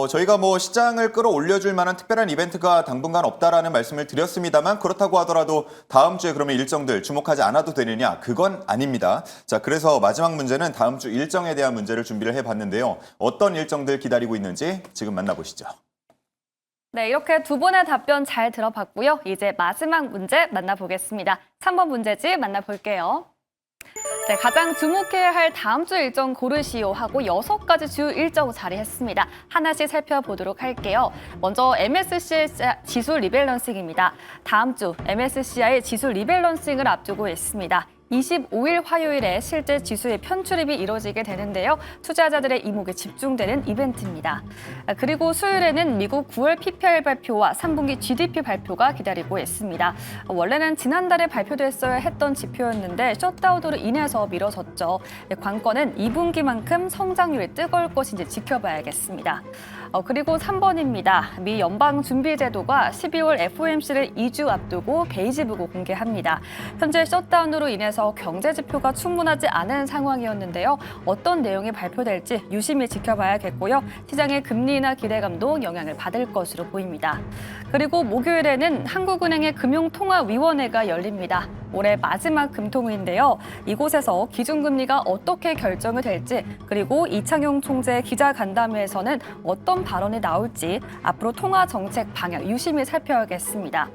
저희가 뭐 시장을 끌어올려줄 만한 특별한 이벤트가 당분간 없다라는 말씀을 드렸습니다만 그렇다고 하더라도 다음 주에 그러면 일정들 주목하지 않아도 되느냐? 그건 아닙니다. 자, 그래서 마지막 문제는 다음 주 일정에 대한 문제를 준비를 해봤는데요. 어떤 일정들 기다리고 있는지 지금 만나보시죠. 네, 이렇게 두 분의 답변 잘 들어봤고요. 이제 마지막 문제 만나보겠습니다. 3번 문제지 만나볼게요. 네, 가장 주목해야 할 다음 주 일정 고르시오 하고 6가지 주 일정 자리했습니다. 하나씩 살펴보도록 할게요. 먼저 MSCI 지수 리밸런싱입니다. 다음 주 MSCI 지수 리밸런싱을 앞두고 있습니다. 25일 화요일에 실제 지수의 편출입이 이뤄지게 되는데요. 투자자들의 이목이 집중되는 이벤트입니다. 그리고 수요일에는 미국 9월 PPI 발표와 3분기 GDP 발표가 기다리고 있습니다. 원래는 지난달에 발표됐어야 했던 지표였는데 셧다운으로 인해서 미뤄졌죠. 관건은 2분기만큼 성장률이 뜨거울 것인지 지켜봐야겠습니다. 그리고 3번입니다. 미 연방준비제도가 12월 FOMC를 2주 앞두고 베이지북을 공개합니다. 현재 셧다운으로 인해서 경제 지표가 충분하지 않은 상황이었는데요. 어떤 내용이 발표될지 유심히 지켜봐야겠고요. 시장의 금리 인하 기대감도 영향을 받을 것으로 보입니다. 그리고 목요일에는 한국은행의 금융통화위원회가 열립니다. 올해 마지막 금통위인데요. 이곳에서 기준금리가 어떻게 결정이 될지 그리고 이창용 총재의 기자간담회에서는 어떤 발언이 나올지 앞으로 통화 정책 방향 유심히 살펴야겠습니다.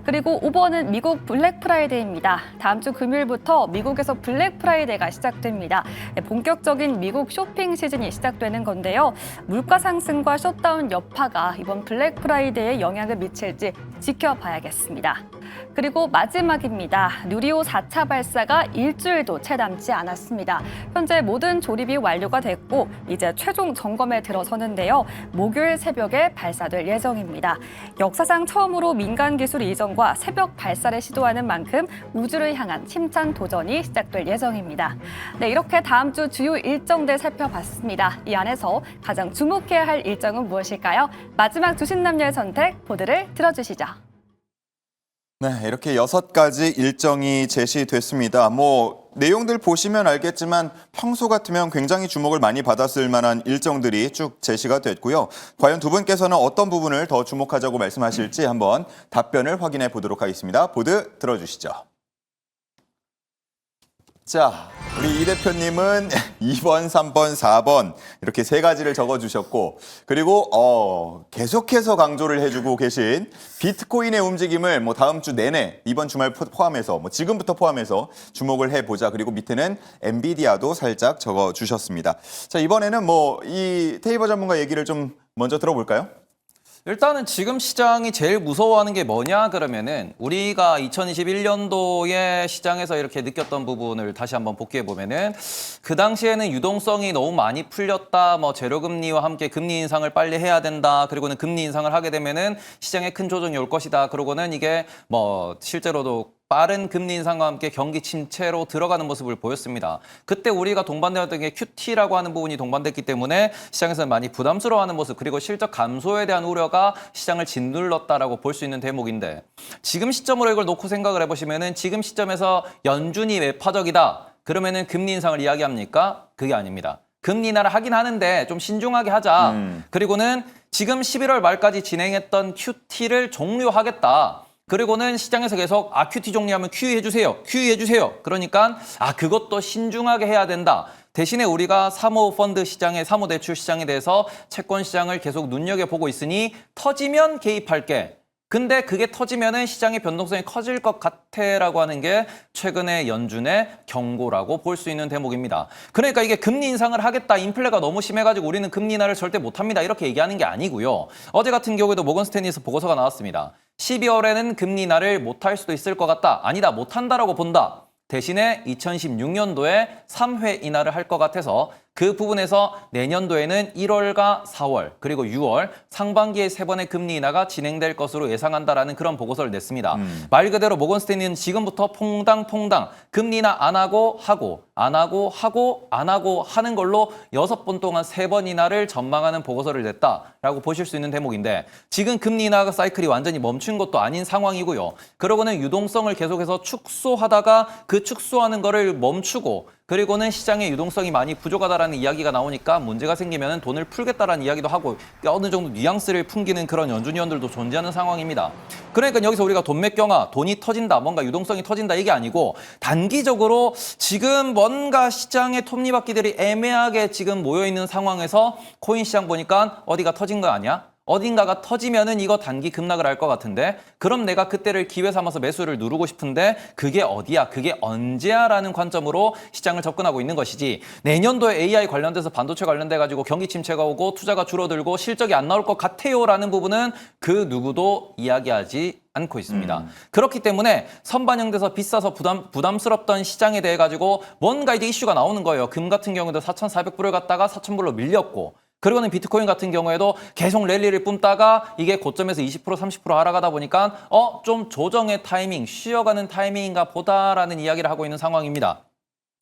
그리고 5번은 미국 블랙 프라이데이입니다. 다음 주 금요일부터 미국에서 블랙 프라이데이가 시작됩니다. 본격적인 미국 쇼핑 시즌이 시작되는 건데요. 물가 상승과 셧다운 여파가 이번 블랙 프라이데이에 영향을 미칠지 지켜봐야겠습니다. 그리고 마지막입니다. 누리호 4차 발사가 일주일도 채 남지 않았습니다. 현재 모든 조립이 완료가 됐고 이제 최종 점검에 들어서는데요. 목요일 새벽에 발사될 예정입니다. 역사상 처음으로 민간 기술 이전과 새벽 발사를 시도하는 만큼 우주를 향한 힘찬 도전이 시작될 예정입니다. 네, 이렇게 다음 주 주요 일정들 살펴봤습니다. 이 안에서 가장 주목해야 할 일정은 무엇일까요? 마지막 주식남녀의 선택 보드를 들어주시죠. 네, 이렇게 6가지 일정이 제시됐습니다. 내용들 보시면 알겠지만 평소 같으면 굉장히 주목을 많이 받았을 만한 일정들이 쭉 제시가 됐고요. 과연 두 분께서는 어떤 부분을 더 주목하자고 말씀하실지 한번 답변을 확인해 보도록 하겠습니다. 보드 들어주시죠. 자, 우리 이 대표님은 2번, 3번, 4번 이렇게 3가지를 적어주셨고 그리고 계속해서 강조를 해주고 계신 비트코인의 움직임을 다음 주 내내 이번 주말 포함해서 지금부터 포함해서 주목을 해보자. 그리고 밑에는 엔비디아도 살짝 적어주셨습니다. 자, 이번에는 이 테이버 전문가 얘기를 좀 먼저 들어볼까요? 일단은 지금 시장이 제일 무서워하는 게 뭐냐 그러면은 우리가 2021년도에 시장에서 이렇게 느꼈던 부분을 다시 한번 복귀해 보면은 그 당시에는 유동성이 너무 많이 풀렸다. 재료금리와 함께 금리 인상을 빨리 해야 된다. 그리고는 금리 인상을 하게 되면은 시장에 큰 조정이 올 것이다. 그러고는 이게 실제로도 빠른 금리 인상과 함께 경기 침체로 들어가는 모습을 보였습니다. 그때 우리가 동반되었던 게 QT라고 하는 부분이 동반됐기 때문에 시장에서는 많이 부담스러워하는 모습 그리고 실적 감소에 대한 우려가 시장을 짓눌렀다라고 볼 수 있는 대목인데 지금 시점으로 이걸 놓고 생각을 해보시면은 지금 시점에서 연준이 매파적이다. 그러면은 금리 인상을 이야기합니까? 그게 아닙니다. 금리 인하를 하긴 하는데 좀 신중하게 하자. 그리고는 지금 11월 말까지 진행했던 QT를 종료하겠다. 그리고는 시장에서 계속 QT 종료하면 QE 해주세요. QE 해주세요. 그러니까 그것도 신중하게 해야 된다. 대신에 우리가 사모펀드 시장의 사모대출 시장에 대해서 채권 시장을 계속 눈여겨보고 있으니 터지면 개입할게. 근데 그게 터지면은 시장의 변동성이 커질 것 같아라고 하는 게 최근의 연준의 경고라고 볼 수 있는 대목입니다. 그러니까 이게 금리 인상을 하겠다. 인플레가 너무 심해가지고 우리는 금리 인하를 절대 못합니다. 이렇게 얘기하는 게 아니고요. 어제 같은 경우에도 모건 스탠리에서 보고서가 나왔습니다. 12월에는 금리 인하를 못할 수도 있을 것 같다. 아니다. 못한다라고 본다. 대신에 2016년도에 3회 인하를 할 것 같아서 그 부분에서 내년도에는 1월과 4월 그리고 6월 상반기에 3번의 금리 인하가 진행될 것으로 예상한다라는 그런 보고서를 냈습니다. 말 그대로 모건 스탠리는 지금부터 퐁당 금리 인하 안 하고 안 하고 하는 걸로 6번 동안 3번 인하를 전망하는 보고서를 냈다라고 보실 수 있는 대목인데 지금 금리 인하 사이클이 완전히 멈춘 것도 아닌 상황이고요. 그러고는 유동성을 계속해서 축소하다가 그 축소하는 거를 멈추고 그리고는 시장의 유동성이 많이 부족하다라는 이야기가 나오니까 문제가 생기면 돈을 풀겠다라는 이야기도 하고 어느 정도 뉘앙스를 풍기는 그런 연준위원들도 존재하는 상황입니다. 그러니까 여기서 우리가 돈 맥경화, 돈이 터진다, 뭔가 유동성이 터진다 이게 아니고 단기적으로 지금 뭔가 시장의 톱니바퀴들이 애매하게 지금 모여있는 상황에서 코인 시장 보니까 어디가 터진 거 아니야? 어딘가가 터지면은 이거 단기 급락을 할 것 같은데 그럼 내가 그때를 기회 삼아서 매수를 누르고 싶은데 그게 어디야? 그게 언제야? 라는 관점으로 시장을 접근하고 있는 것이지 내년도에 AI 관련돼서 반도체 관련돼 가지고 경기 침체가 오고 투자가 줄어들고 실적이 안 나올 것 같아요 라는 부분은 그 누구도 이야기하지 않고 있습니다. 그렇기 때문에 선반영돼서 비싸서 부담스럽던 시장에 대해 가지고 뭔가 이제 이슈가 나오는 거예요. 금 같은 경우도 4,400불을 갔다가 4,000불로 밀렸고 그리고는 비트코인 같은 경우에도 계속 랠리를 뿜다가 이게 고점에서 20% 30% 하락하다 보니까 좀 조정의 타이밍, 쉬어가는 타이밍인가 보다라는 이야기를 하고 있는 상황입니다.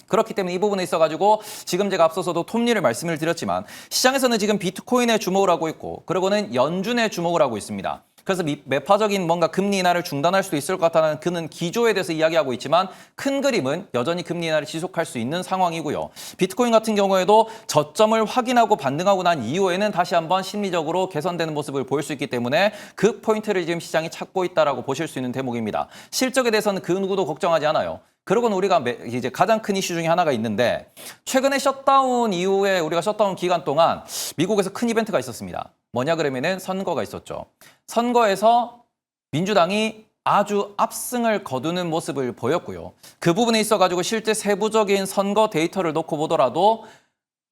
그렇기 때문에 이 부분에 있어가지고 지금 제가 앞서서도 톱니를 말씀을 드렸지만 시장에서는 지금 비트코인에 주목을 하고 있고 그리고는 연준에 주목을 하고 있습니다. 그래서 매파적인 뭔가 금리 인하를 중단할 수도 있을 것 같다는 그는 기조에 대해서 이야기하고 있지만 큰 그림은 여전히 금리 인하를 지속할 수 있는 상황이고요. 비트코인 같은 경우에도 저점을 확인하고 반등하고 난 이후에는 다시 한번 심리적으로 개선되는 모습을 보일 수 있기 때문에 그 포인트를 지금 시장이 찾고 있다라고 보실 수 있는 대목입니다. 실적에 대해서는 그 누구도 걱정하지 않아요. 그리고는 우리가 이제 가장 큰 이슈 중에 하나가 있는데 최근에 셧다운 이후에 우리가 셧다운 기간 동안 미국에서 큰 이벤트가 있었습니다. 뭐냐 그러면은 선거가 있었죠. 선거에서 민주당이 아주 압승을 거두는 모습을 보였고요. 그 부분에 있어가지고 실제 세부적인 선거 데이터를 놓고 보더라도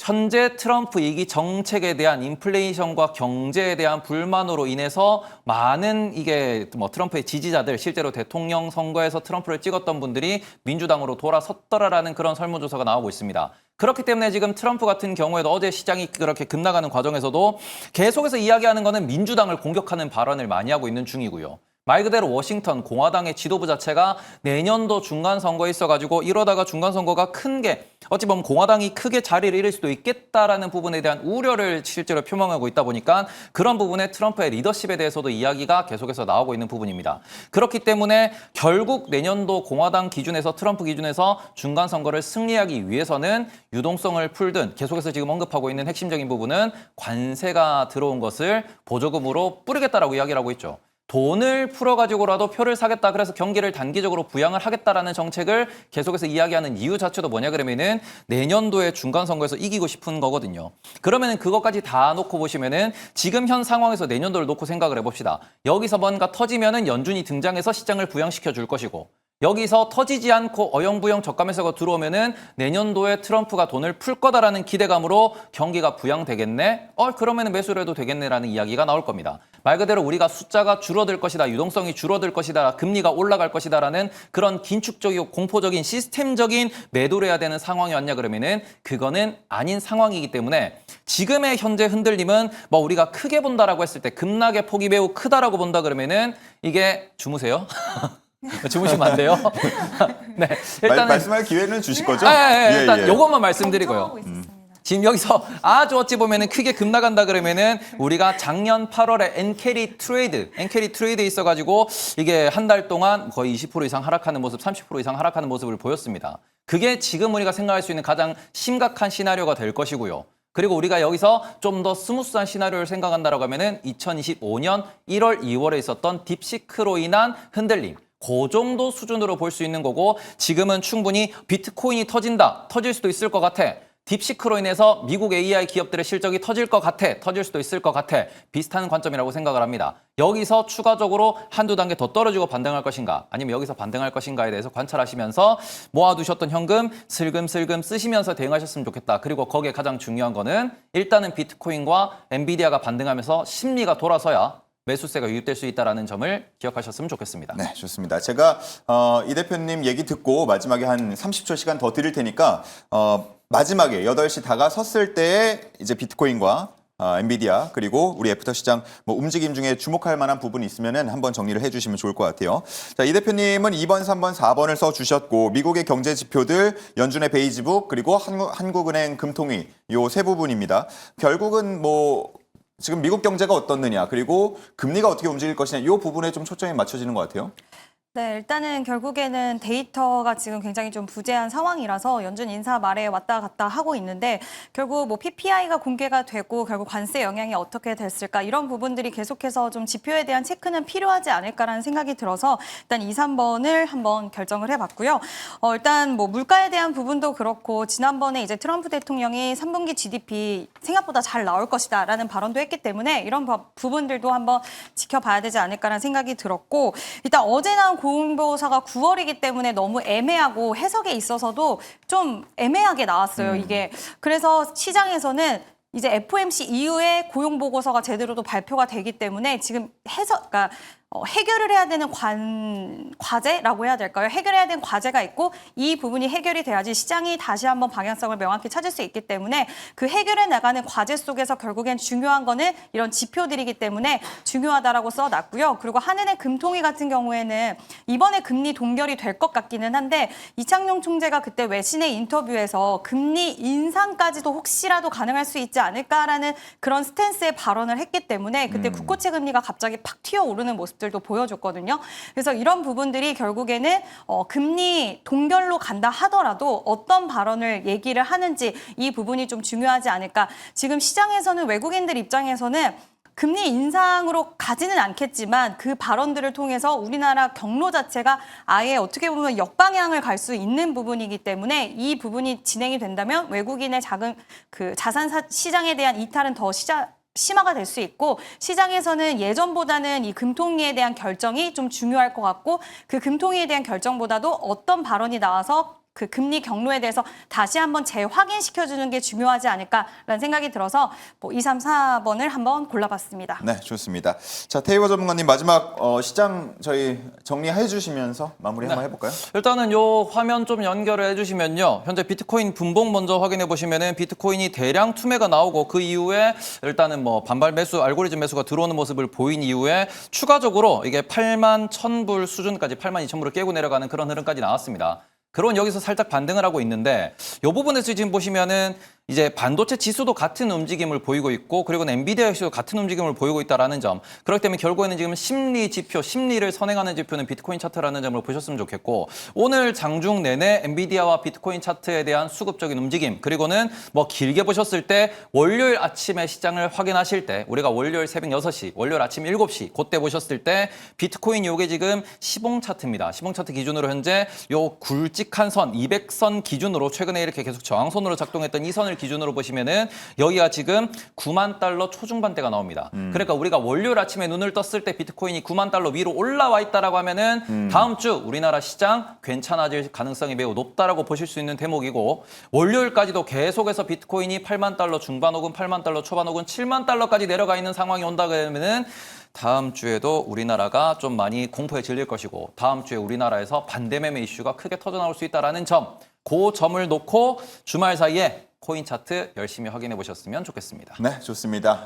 현재 트럼프 이기 정책에 대한 인플레이션과 경제에 대한 불만으로 인해서 많은 이게 트럼프의 지지자들 실제로 대통령 선거에서 트럼프를 찍었던 분들이 민주당으로 돌아섰더라라는 그런 설문조사가 나오고 있습니다. 그렇기 때문에 지금 트럼프 같은 경우에도 어제 시장이 그렇게 급락하는 과정에서도 계속해서 이야기하는 거는 민주당을 공격하는 발언을 많이 하고 있는 중이고요. 말 그대로 워싱턴 공화당의 지도부 자체가 내년도 중간선거에 있어가지고 이러다가 중간선거가 큰 게 어찌 보면 공화당이 크게 자리를 잃을 수도 있겠다라는 부분에 대한 우려를 실제로 표명하고 있다 보니까 그런 부분에 트럼프의 리더십에 대해서도 이야기가 계속해서 나오고 있는 부분입니다. 그렇기 때문에 결국 내년도 공화당 기준에서 트럼프 기준에서 중간선거를 승리하기 위해서는 유동성을 풀든 계속해서 지금 언급하고 있는 핵심적인 부분은 관세가 들어온 것을 보조금으로 뿌리겠다라고 이야기를 하고 있죠. 돈을 풀어가지고라도 표를 사겠다. 그래서 경기를 단기적으로 부양을 하겠다라는 정책을 계속해서 이야기하는 이유 자체도 뭐냐 그러면은 내년도에 중간선거에서 이기고 싶은 거거든요. 그러면은 그것까지 다 놓고 보시면은 지금 현 상황에서 내년도를 놓고 생각을 해봅시다. 여기서 뭔가 터지면은 연준이 등장해서 시장을 부양시켜 줄 것이고 여기서 터지지 않고 어영부영 저가 매수가 들어오면은 내년도에 트럼프가 돈을 풀 거다라는 기대감으로 경기가 부양되겠네? 그러면은 매수를 해도 되겠네라는 이야기가 나올 겁니다. 말 그대로 우리가 숫자가 줄어들 것이다, 유동성이 줄어들 것이다, 금리가 올라갈 것이다라는 그런 긴축적이고 공포적인 시스템적인 매도를 해야 되는 상황이 왔냐 그러면은 그거는 아닌 상황이기 때문에 지금의 현재 흔들림은 우리가 크게 본다라고 했을 때 급락의 폭이 매우 크다라고 본다 그러면은 이게 주무세요? 주무시면 안 돼요. 네, 일단은 말씀할 기회는 주실 거죠? 일단 요것만 말씀드리고요. 걱정하고 있었습니다. 지금 여기서 아주 어찌 보면은 크게 급락한다 그러면은 우리가 작년 8월에 엔캐리 트레이드에 있어가지고 이게 한 달 동안 거의 20% 이상 하락하는 모습, 30% 이상 하락하는 모습을 보였습니다. 그게 지금 우리가 생각할 수 있는 가장 심각한 시나리오가 될 것이고요. 그리고 우리가 여기서 좀 더 스무스한 시나리오를 생각한다라고 하면은 2025년 1월, 2월에 있었던 딥시크로 인한 흔들림. 그 정도 수준으로 볼 수 있는 거고 지금은 충분히 비트코인이 터질 수도 있을 것 같아. 딥시크로 인해서 미국 AI 기업들의 실적이 터질 것 같아. 터질 수도 있을 것 같아. 비슷한 관점이라고 생각을 합니다. 여기서 추가적으로 한두 단계 더 떨어지고 반등할 것인가 아니면 여기서 반등할 것인가에 대해서 관찰하시면서 모아두셨던 현금 슬금슬금 쓰시면서 대응하셨으면 좋겠다. 그리고 거기에 가장 중요한 거는 일단은 비트코인과 엔비디아가 반등하면서 심리가 돌아서야 매수세가 유입될 수 있다는 점을 기억하셨으면 좋겠습니다. 네, 좋습니다. 제가 이 대표님 얘기 듣고 마지막에 한 30초 시간 더 드릴 테니까 마지막에 8시 다가섰을 때에 이제 비트코인과 엔비디아 그리고 우리 애프터 시장 움직임 중에 주목할 만한 부분이 있으면은 한번 정리를 해주시면 좋을 것 같아요. 자, 이 대표님은 2번, 3번, 4번을 써주셨고 미국의 경제 지표들, 연준의 베이지북 그리고 한국은행 금통위 요 세 부분입니다. 결국은 지금 미국 경제가 어떻느냐 그리고 금리가 어떻게 움직일 것이냐 이 부분에 좀 초점이 맞춰지는 것 같아요. 네, 일단은 결국에는 데이터가 지금 굉장히 좀 부재한 상황이라서 연준 인사 말에 왔다 갔다 하고 있는데 결국 뭐 PPI가 공개가 되고 결국 관세 영향이 어떻게 됐을까 이런 부분들이 계속해서 좀 지표에 대한 체크는 필요하지 않을까라는 생각이 들어서 일단 2, 3번을 한번 결정을 해봤고요. 일단 뭐 물가에 대한 부분도 그렇고 지난번에 이제 트럼프 대통령이 3분기 GDP 생각보다 잘 나올 것이다라는 발언도 했기 때문에 이런 부분들도 한번 지켜봐야 되지 않을까라는 생각이 들었고 일단 어제 나온 공보사가 9월이기 때문에 너무 애매하고 해석에 있어서도 좀 애매하게 나왔어요. 이게 그래서 시장에서는 이제 FOMC 이후에 고용 보고서가 제대로도 발표가 되기 때문에 지금 그러니까 해결을 해야 되는 과제라고 해야 될까요? 해결해야 되는 과제가 있고 이 부분이 해결이 돼야지 시장이 다시 한번 방향성을 명확히 찾을 수 있기 때문에 그 해결해 나가는 과제 속에서 결국엔 중요한 거는 이런 지표들이기 때문에 중요하다라고 써놨고요. 그리고 한은의 금통위 같은 경우에는 이번에 금리 동결이 될 것 같기는 한데 이창용 총재가 그때 외신의 인터뷰에서 금리 인상까지도 혹시라도 가능할 수 있지 않을까라는 그런 스탠스의 발언을 했기 때문에 그때 국고채 금리가 갑자기 팍 튀어오르는 모습 들도 보여줬거든요. 그래서 이런 부분들이 결국에는 금리 동결로 간다 하더라도 어떤 발언을 얘기를 하는지 이 부분이 좀 중요하지 않을까. 지금 시장에서는 외국인들 입장에서는 금리 인상으로 가지는 않겠지만 그 발언들을 통해서 우리나라 경로 자체가 아예 어떻게 보면 역방향을 갈 수 있는 부분이기 때문에 이 부분이 진행이 된다면 외국인의 작은 그 자산 시장에 대한 이탈은 더 심화가 될 수 있고 시장에서는 예전보다는 이 금통위에 대한 결정이 좀 중요할 것 같고 그 금통위에 대한 결정보다도 어떤 발언이 나와서 그 금리 경로에 대해서 다시 한번 재확인시켜주는 게 중요하지 않을까라는 생각이 들어서 뭐 2, 3, 4번을 한번 골라봤습니다. 네, 좋습니다. 자, 테이버 전문가님 마지막 시장 저희 정리해 주시면서 마무리 한번 해볼까요? 일단은 요 화면 좀 연결을 해주시면요. 현재 비트코인 분봉 먼저 확인해 보시면은 비트코인이 대량 투매가 나오고 그 이후에 일단은 뭐 반발 매수, 알고리즘 매수가 들어오는 모습을 보인 이후에 추가적으로 이게 8만 1,000불 수준까지 8만 2,000불을 깨고 내려가는 그런 흐름까지 나왔습니다. 그런 여기서 살짝 반등을 하고 있는데 이 부분에서 지금 보시면은 이제 반도체 지수도 같은 움직임을 보이고 있고 그리고 엔비디아 역시도 같은 움직임을 보이고 있다라는 점. 그렇기 때문에 결국에는 지금 심리 지표, 심리를 선행하는 지표는 비트코인 차트라는 점을 보셨으면 좋겠고 오늘 장중 내내 엔비디아와 비트코인 차트에 대한 수급적인 움직임 그리고는 뭐 길게 보셨을 때 월요일 아침에 시장을 확인하실 때 우리가 월요일 새벽 6시, 월요일 아침 7시 그때 보셨을 때 비트코인 요게 지금 시봉 차트입니다. 시봉 차트 기준으로 현재 요 굵직한 선, 200선 기준으로 최근에 이렇게 계속 저항선으로 작동했던 이 선을 기준으로 보시면은 여기가 지금 9만 달러 초중반대가 나옵니다. 그러니까 우리가 월요일 아침에 눈을 떴을 때 비트코인이 9만 달러 위로 올라와 있다라고 하면은 다음 주 우리나라 시장 괜찮아질 가능성이 매우 높다라고 보실 수 있는 대목이고 월요일까지도 계속해서 비트코인이 8만 달러 중반 혹은 8만 달러 초반 혹은 7만 달러까지 내려가 있는 상황이 온다 그러면은 다음 주에도 우리나라가 좀 많이 공포에 질릴 것이고 다음 주에 우리나라에서 반대 매매 이슈가 크게 터져나올 수 있다는 점, 그 점을 놓고 주말 사이에 코인 차트 열심히 확인해 보셨으면 좋겠습니다. 네, 좋습니다.